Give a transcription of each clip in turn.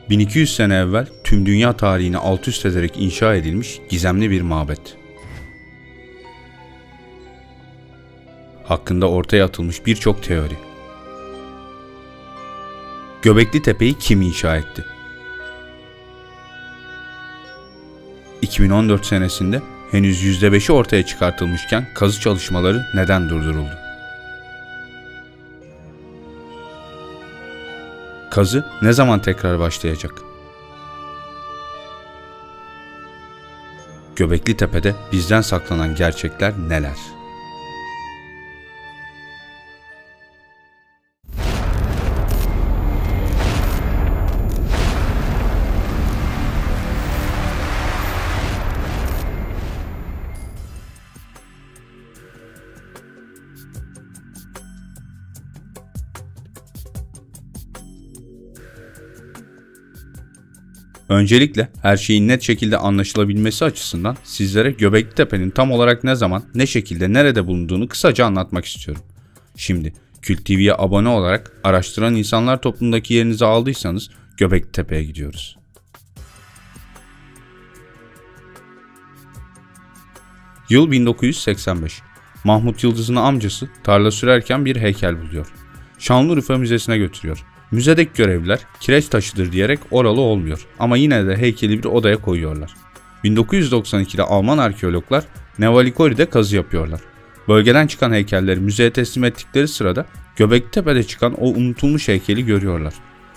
1200 sene evvel tüm dünya tarihini alt üst ederek inşa edilmiş gizemli bir mabet. Hakkında ortaya atılmış birçok teori. Göbekli Tepe'yi kim inşa etti? 2014 senesinde henüz %5'i ortaya çıkartılmışken kazı çalışmaları neden durduruldu? Kazı ne zaman tekrar başlayacak? Göbekli Tepe'de bizden saklanan gerçekler neler? Öncelikle her şeyin net şekilde anlaşılabilmesi açısından sizlere Göbekli Tepe'nin tam olarak ne zaman, ne şekilde, nerede bulunduğunu kısaca anlatmak istiyorum. Şimdi Kült TV'ye abone olarak araştıran insanlar toplumundaki yerinizi aldıysanız Göbekli Tepe'ye gidiyoruz. Yıl 1985. Mahmut Yıldız'ın amcası tarla sürerken bir heykel buluyor. Şanlıurfa Müzesi'ne götürüyor. Müzedeki görevliler kireç taşıdır diyerek oralı olmuyor ama yine de heykeli bir odaya koyuyorlar. 1992'de Alman arkeologlar Nevalikori'de kazı yapıyorlar. Bölgeden çıkan heykelleri müzeye teslim ettikleri sırada Göbekli Tepe'de çıkan o unutulmuş heykeli görüyorlar.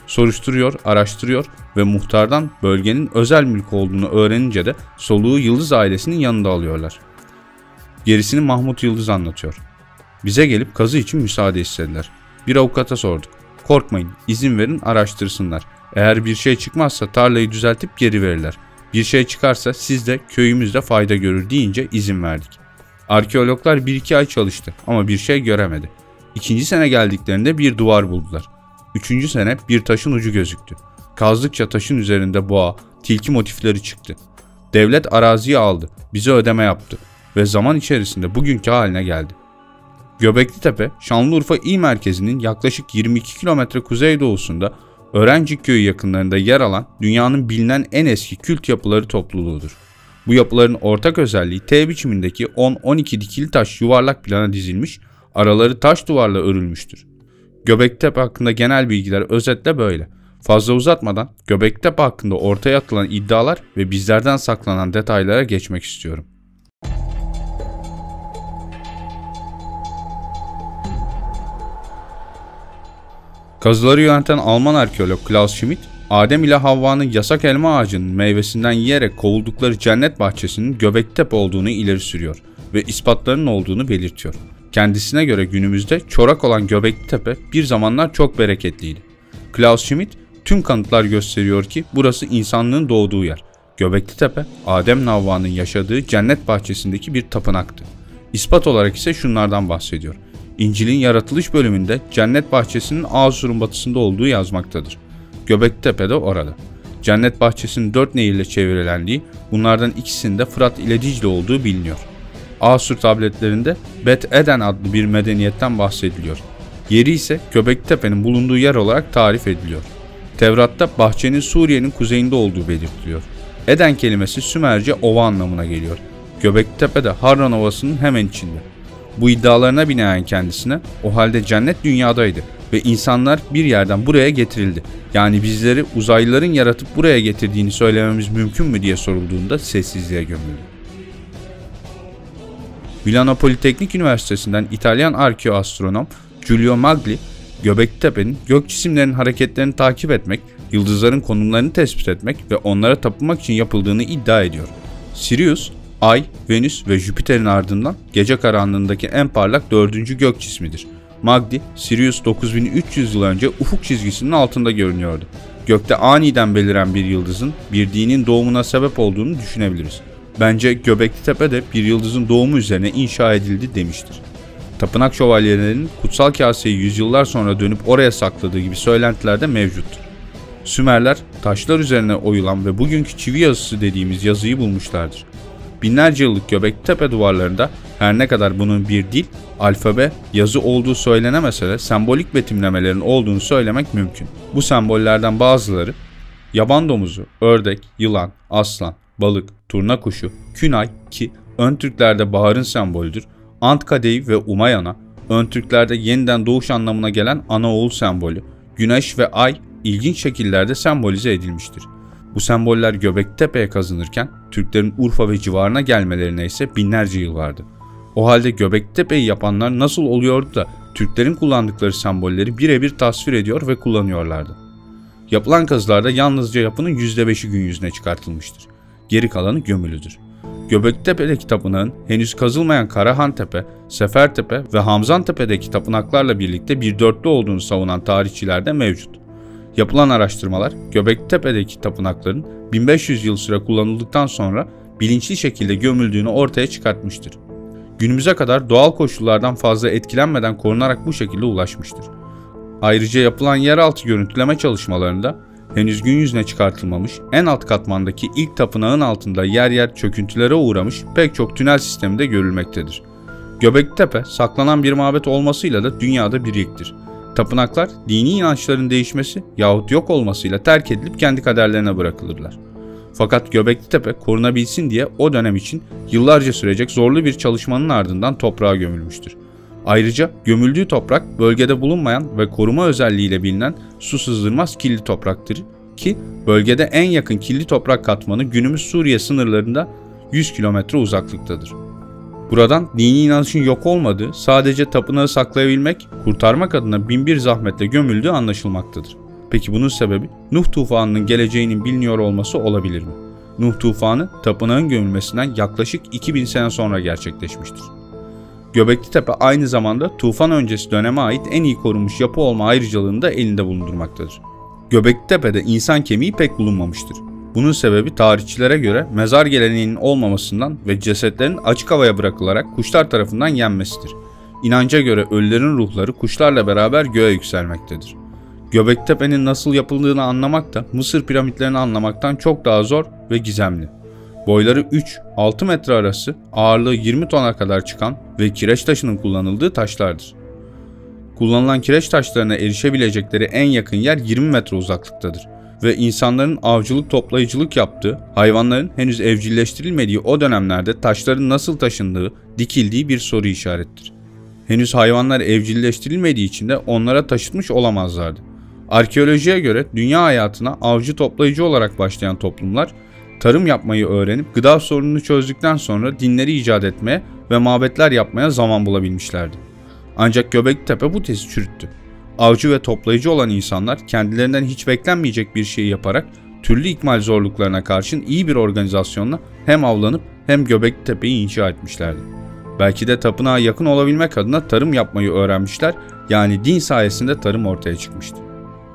Soruşturuyor, araştırıyor ve muhtardan bölgenin özel mülk olduğunu öğrenince de soluğu Yıldız ailesinin yanında alıyorlar. Gerisini Mahmut Yıldız anlatıyor. Bize gelip kazı için müsaade istediler. Bir avukata sorduk. Korkmayın, izin verin, araştırsınlar. Eğer bir şey çıkmazsa tarlayı düzeltip geri verirler. Bir şey çıkarsa siz de köyümüzde fayda görür deyince izin verdik. Arkeologlar 1-2 ay çalıştı ama bir şey göremedi. 2. sene geldiklerinde bir duvar buldular. 3. sene bir taşın ucu gözüktü. Kazdıkça taşın üzerinde boğa, tilki motifleri çıktı. Devlet araziyi aldı, bize ödeme yaptı ve zaman içerisinde bugünkü haline geldi. Göbekli Tepe, Şanlıurfa il merkezinin yaklaşık 22 kilometre kuzeydoğusunda Öğrencik Köyü yakınlarında yer alan dünyanın bilinen en eski kült yapıları topluluğudur. Bu yapıların ortak özelliği T biçimindeki 10-12 dikili taş yuvarlak plana dizilmiş, araları taş duvarla örülmüştür. Göbekli Tepe hakkında genel bilgiler özetle böyle. Fazla uzatmadan Göbekli Tepe hakkında ortaya atılan iddialar ve bizlerden saklanan detaylara geçmek istiyorum. Kazıları yöneten Alman arkeolog Klaus Schmidt, Adem ile Havva'nın yasak elma ağacının meyvesinden yiyerek kovuldukları cennet bahçesinin Göbekli Tepe olduğunu ileri sürüyor ve ispatlarının olduğunu belirtiyor. Kendisine göre günümüzde çorak olan Göbekli Tepe bir zamanlar çok bereketliydi. Klaus Schmidt, tüm kanıtlar gösteriyor ki burası insanlığın doğduğu yer. Göbekli Tepe, Adem ile Havva'nın yaşadığı cennet bahçesindeki bir tapınaktı. İspat olarak ise şunlardan bahsediyor. İncil'in yaratılış bölümünde cennet bahçesinin Ağustur'un batısında olduğu yazmaktadır. Göbekli Tepe de orada. Cennet bahçesinin 4 nehirle çevrilendiği, bunlardan ikisinin de Fırat ile Dicle olduğu biliniyor. Ağustur tabletlerinde Bet Eden adlı bir medeniyetten bahsediliyor. Yeri ise Göbekli Tepe'nin bulunduğu yer olarak tarif ediliyor. Tevrat'ta bahçenin Suriye'nin kuzeyinde olduğu belirtiliyor. Eden kelimesi Sümerce ova anlamına geliyor. Göbekli Tepe de Harran Ovası'nın hemen içinde. Bu iddialarına binaen kendisine o halde cennet dünyadaydı ve insanlar bir yerden buraya getirildi. Yani bizleri uzaylıların yaratıp buraya getirdiğini söylememiz mümkün mü diye sorulduğunda sessizliğe gömüldü. Milano Politeknik Üniversitesi'nden İtalyan arkeoastronom Giulio Magli, Göbekli Tepe'nin gök cisimlerinin hareketlerini takip etmek, yıldızların konumlarını tespit etmek ve onlara tapınmak için yapıldığını iddia ediyor. Sirius, Ay, Venüs ve Jüpiter'in ardından gece karanlığındaki en parlak 4. gök cismidir. Magdi, Sirius 9300 yıl önce ufuk çizgisinin altında görünüyordu. Gökte aniden beliren bir yıldızın bir dinin doğumuna sebep olduğunu düşünebiliriz. Bence Göbekli Tepe de bir yıldızın doğumu üzerine inşa edildi demiştir. Tapınak şövalyelerinin kutsal kaseyi yüzyıllar sonra dönüp oraya sakladığı gibi söylentiler de mevcuttur. Sümerler taşlar üzerine oyulan ve bugünkü çivi yazısı dediğimiz yazıyı bulmuşlardır. Binlerce yıllık Göbekli Tepe duvarlarında her ne kadar bunun bir dil, alfabe, yazı olduğu söylenemese de sembolik betimlemelerin olduğunu söylemek mümkün. Bu sembollerden bazıları Yaban domuzu, ördek, yılan, aslan, balık, turna kuşu, künay ki ön Türklerde baharın sembolüdür, ant kadehi ve umayana, ön Türklerde yeniden doğuş anlamına gelen ana oğul sembolü, güneş ve ay ilginç şekillerde sembolize edilmiştir. Bu semboller Göbeklitepe'ye kazınırken Türklerin Urfa ve civarına gelmelerine ise binlerce yıl vardı. O halde Göbeklitepe'yi yapanlar nasıl oluyordu da Türklerin kullandıkları sembolleri birebir tasvir ediyor ve kullanıyorlardı? Yapılan kazılarda yalnızca yapının %5'i gün yüzüne çıkartılmıştır. Geri kalanı gömülüdür. Göbeklitepe'deki tapınağın henüz kazılmayan Karahantepe, Sefertepe ve Hamzantepe'deki tapınaklarla birlikte bir dörtlü olduğunu savunan tarihçiler de mevcut. Yapılan araştırmalar Göbeklitepe'deki tapınakların 1500 yıl süre kullanıldıktan sonra bilinçli şekilde gömüldüğünü ortaya çıkartmıştır. Günümüze kadar doğal koşullardan fazla etkilenmeden korunarak bu şekilde ulaşmıştır. Ayrıca yapılan yeraltı görüntüleme çalışmalarında henüz gün yüzüne çıkartılmamış en alt katmandaki ilk tapınağın altında yer yer çöküntülere uğramış pek çok tünel sistemi de görülmektedir. Göbeklitepe saklanan bir mabet olmasıyla da dünyada bir ilktir. Tapınaklar dini inançların değişmesi yahut yok olmasıyla terk edilip kendi kaderlerine bırakılırlar. Fakat Göbeklitepe korunabilsin diye o dönem için yıllarca sürecek zorlu bir çalışmanın ardından toprağa gömülmüştür. Ayrıca gömüldüğü toprak bölgede bulunmayan ve koruma özelliğiyle bilinen su sızdırmaz kirli topraktır ki bölgede en yakın kirli toprak katmanı günümüz Suriye sınırlarında 100 kilometre uzaklıktadır. Buradan dini inanışın yok olmadığı, sadece tapınağı saklayabilmek, kurtarmak adına binbir zahmetle gömüldüğü anlaşılmaktadır. Peki bunun sebebi Nuh tufanının geleceğinin biliniyor olması olabilir mi? Nuh tufanı tapınağın gömülmesinden yaklaşık 2000 sene sonra gerçekleşmiştir. Göbeklitepe aynı zamanda tufan öncesi döneme ait en iyi korunmuş yapı olma ayrıcalığını da elinde bulundurmaktadır. Göbeklitepe'de insan kemiği pek bulunmamıştır. Bunun sebebi tarihçilere göre mezar geleneğinin olmamasından ve cesetlerin açık havaya bırakılarak kuşlar tarafından yenmesidir. İnanca göre ölülerin ruhları kuşlarla beraber göğe yükselmektedir. Göbeklitepe'nin nasıl yapıldığını anlamak da Mısır piramitlerini anlamaktan çok daha zor ve gizemli. Boyları 3-6 metre arası, ağırlığı 20 tona kadar çıkan ve kireç taşının kullanıldığı taşlardır. Kullanılan kireç taşlarına erişebilecekleri en yakın yer 20 metre uzaklıktadır ve insanların avcılık toplayıcılık yaptığı, hayvanların henüz evcilleştirilmediği o dönemlerde taşların nasıl taşındığı, dikildiği bir soru işarettir. Henüz hayvanlar evcilleştirilmediği için de onlara taşıtmış olamazlardı. Arkeolojiye göre dünya hayatına avcı toplayıcı olarak başlayan toplumlar, tarım yapmayı öğrenip gıda sorununu çözdükten sonra dinleri icat etmeye ve mabetler yapmaya zaman bulabilmişlerdi. Ancak Göbeklitepe bu tezi çürüttü. Avcı ve toplayıcı olan insanlar kendilerinden hiç beklenmeyecek bir şeyi yaparak türlü ikmal zorluklarına karşın iyi bir organizasyonla hem avlanıp hem Göbeklitepe'yi inşa etmişlerdi. Belki de tapınağa yakın olabilmek adına tarım yapmayı öğrenmişler, yani din sayesinde tarım ortaya çıkmıştı.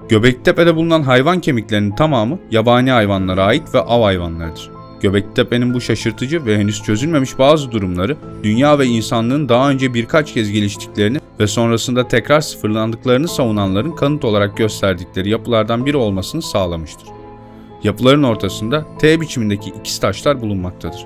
Göbeklitepe'de bulunan hayvan kemiklerinin tamamı yabani hayvanlara ait ve av hayvanlarıdır. Göbeklitepe'nin bu şaşırtıcı ve henüz çözülmemiş bazı durumları, dünya ve insanlığın daha önce birkaç kez geliştiklerini ve sonrasında tekrar sıfırlandıklarını savunanların kanıt olarak gösterdikleri yapılardan biri olmasını sağlamıştır. Yapıların ortasında T biçimindeki ikiz taşlar bulunmaktadır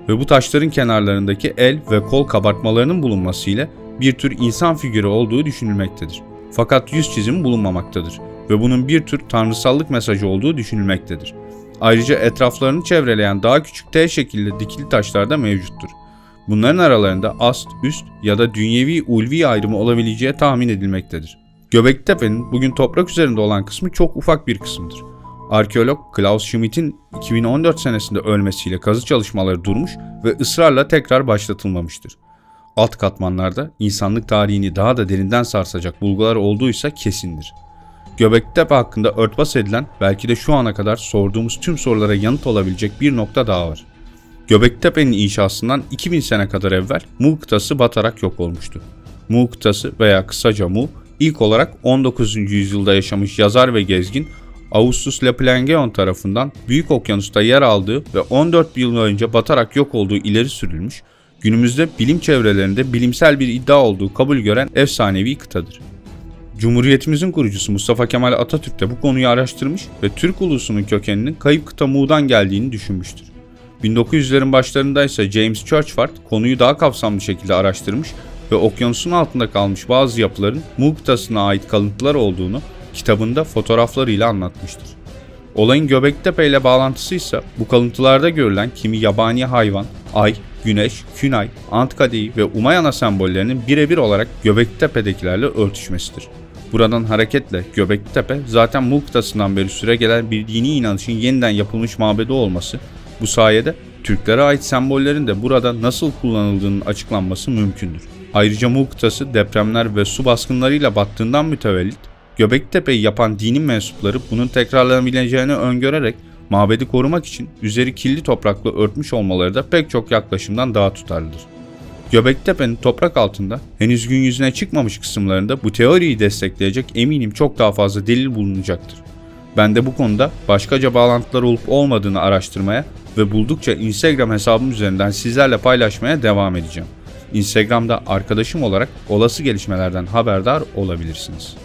ve bu taşların kenarlarındaki el ve kol kabartmalarının bulunması ile bir tür insan figürü olduğu düşünülmektedir. Fakat yüz çizimi bulunmamaktadır ve bunun bir tür tanrısallık mesajı olduğu düşünülmektedir. Ayrıca etraflarını çevreleyen daha küçük T şekilli dikili taşlar da mevcuttur. Bunların aralarında ast, üst ya da dünyevi ulvi ayrımı olabileceği tahmin edilmektedir. Göbeklitepe'nin bugün toprak üzerinde olan kısmı çok ufak bir kısımdır. Arkeolog Klaus Schmidt'in 2014 senesinde ölmesiyle kazı çalışmaları durmuş ve ısrarla tekrar başlatılmamıştır. Alt katmanlarda insanlık tarihini daha da derinden sarsacak bulgular olduğuysa kesindir. Göbeklitepe hakkında örtbas edilen, belki de şu ana kadar sorduğumuz tüm sorulara yanıt olabilecek bir nokta daha var. Göbeklitepe'nin inşasından 2000 sene kadar evvel Mu kıtası batarak yok olmuştu. Mu kıtası veya kısaca Mu, ilk olarak 19. yüzyılda yaşamış yazar ve gezgin Augustus Laplangeon tarafından Büyük Okyanus'ta yer aldığı ve 14 yıl önce batarak yok olduğu ileri sürülmüş, günümüzde bilim çevrelerinde bilimsel bir iddia olduğu kabul gören efsanevi kıtadır. Cumhuriyetimizin kurucusu Mustafa Kemal Atatürk de bu konuyu araştırmış ve Türk ulusunun kökeninin kayıp kıta Mu'dan geldiğini düşünmüştür. 1900'lerin başlarında ise James Churchward konuyu daha kapsamlı şekilde araştırmış ve okyanusun altında kalmış bazı yapıların Mu kıtasına ait kalıntılar olduğunu kitabında fotoğraflarıyla anlatmıştır. Olayın Göbektepe ile bağlantısıysa bu kalıntılarda görülen kimi yabani hayvan, ay, güneş, künay, Anıtkabir ve Umayana sembollerinin birebir olarak Göbektepe'dekilerle örtüşmesidir. Buradan hareketle Göbektepe zaten Mu kıtasından beri süregelen bir dini inanışın yeniden yapılmış mabedi olması, bu sayede Türklere ait sembollerin de burada nasıl kullanıldığının açıklanması mümkündür. Ayrıca Mu kıtası depremler ve su baskınlarıyla battığından mütevellit, Göbektepe'yi yapan dinin mensupları bunun tekrarlanabileceğini öngörerek mabedi korumak için üzeri kirli toprakla örtmüş olmaları da pek çok yaklaşımdan daha tutarlıdır. Göbektepe'nin toprak altında henüz gün yüzüne çıkmamış kısımlarında bu teoriyi destekleyecek eminim çok daha fazla delil bulunacaktır. Ben de bu konuda başkaca bağlantılar olup olmadığını araştırmaya ve buldukça Instagram hesabım üzerinden sizlerle paylaşmaya devam edeceğim. Instagram'da arkadaşım olarak olası gelişmelerden haberdar olabilirsiniz.